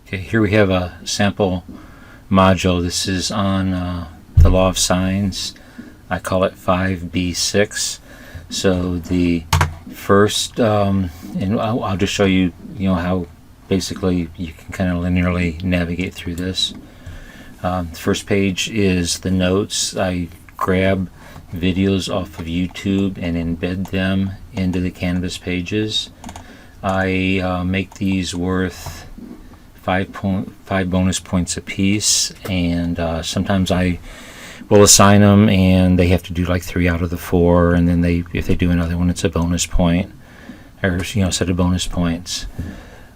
Okay, here we have a sample module. This is on the law of sines. I call it 5B6. So the first, and I'll just show you, how basically you can kind of linearly navigate through this. The first page is the notes. I grab videos off of YouTube and embed them into the Canvas pages. I make these worth 5 bonus points apiece, and sometimes I will assign them and they have to do like 3 out of the 4, and then if they do another one, it's a bonus point, or set of bonus points.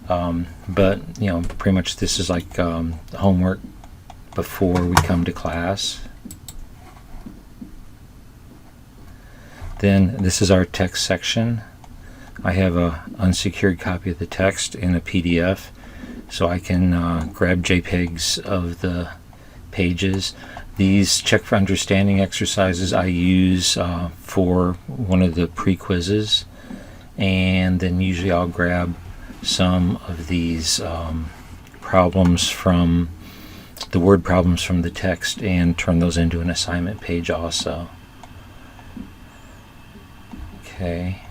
But pretty much this is like homework before we come to class. Then this is our text section. I have a unsecured copy of the text in a PDF, so I can grab JPEGs of the pages. These check for understanding exercises I use for one of the pre-quizzes, and then usually I'll grab some of these problems from the word problems from the text and turn those into an assignment page also. Okay.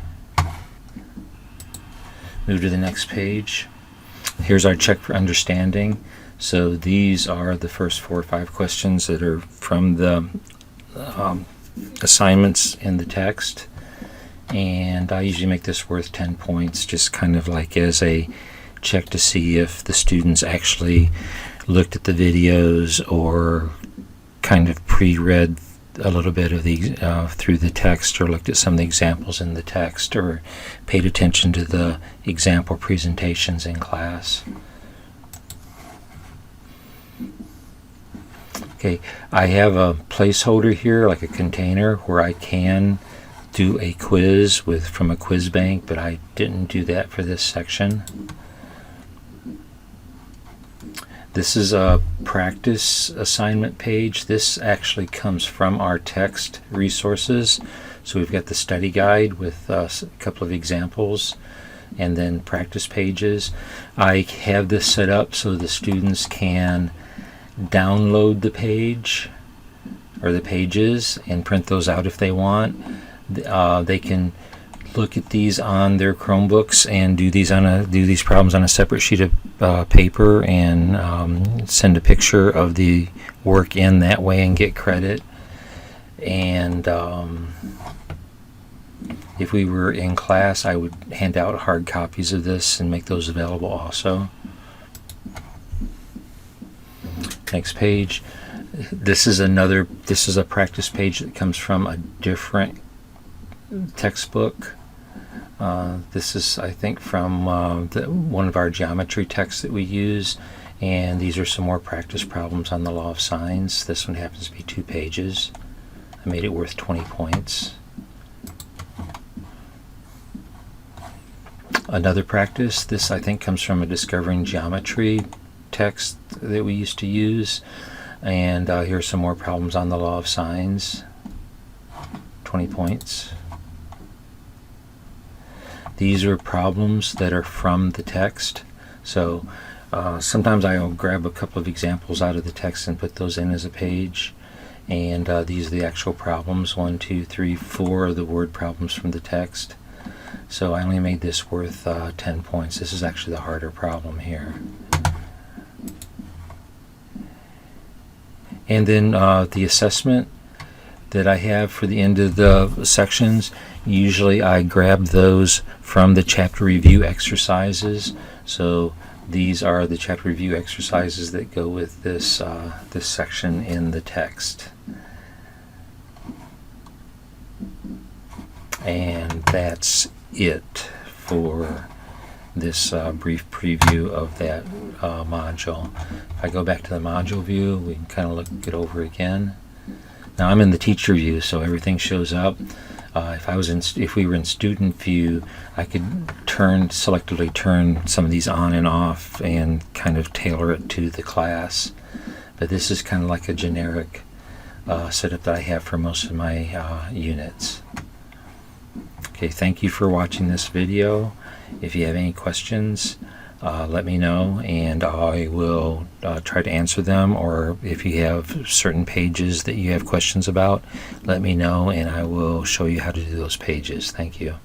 Move to the next page. Here's our check for understanding. So these are the first 4 or 5 questions that are from the assignments in the text. And I usually make this worth 10 points, just kind of like as a check to see if the students actually looked at the videos or kind of pre-read a little bit of the through the text, or looked at some of the examples in the text, or paid attention to the example presentations in class. Okay, I have a placeholder here, like a container, where I can do a quiz from a quiz bank, but I didn't do that for this section. This is a practice assignment page. This actually comes from our text resources. So we've got the study guide with a couple of examples, and then practice pages. I have this set up so the students can download the page or the pages and print those out if they want. They can look at these on their Chromebooks and do these problems on a separate sheet of paper, and send a picture of the work in that way and get credit. And if we were in class, I would hand out hard copies of this and make those available also. Next page. This is a practice page that comes from a different textbook. This is, I think, from one of our geometry texts that we use, and these are some more practice problems on the law of sines. This one happens to be 2 pages. I made it worth 20 points. Another practice, this I think comes from a Discovering Geometry text that we used to use, and here's some more problems on the law of sines. 20 points. These are problems that are from the text, so sometimes I'll grab a couple of examples out of the text and put those in as a page, and these are the actual problems. 1, 2, 3, 4 are the word problems from the text. So I only made this worth 10 points. This is actually the harder problem here. And then the assessment that I have for the end of the sections, usually I grab those from the chapter review exercises. So these are the chapter review exercises that go with this section in the text. And that's it for this brief preview of that module. If I go back to the module view, we can kind of look it over again. Now I'm in the teacher view, so everything shows up. If we were in student view, I could selectively turn some of these on and off and kind of tailor it to the class. But this is kind of like a generic setup that I have for most of my units. Okay, thank you for watching this video. If you have any questions, let me know, and I will try to answer them. Or if you have certain pages that you have questions about, let me know, and I will show you how to do those pages. Thank you.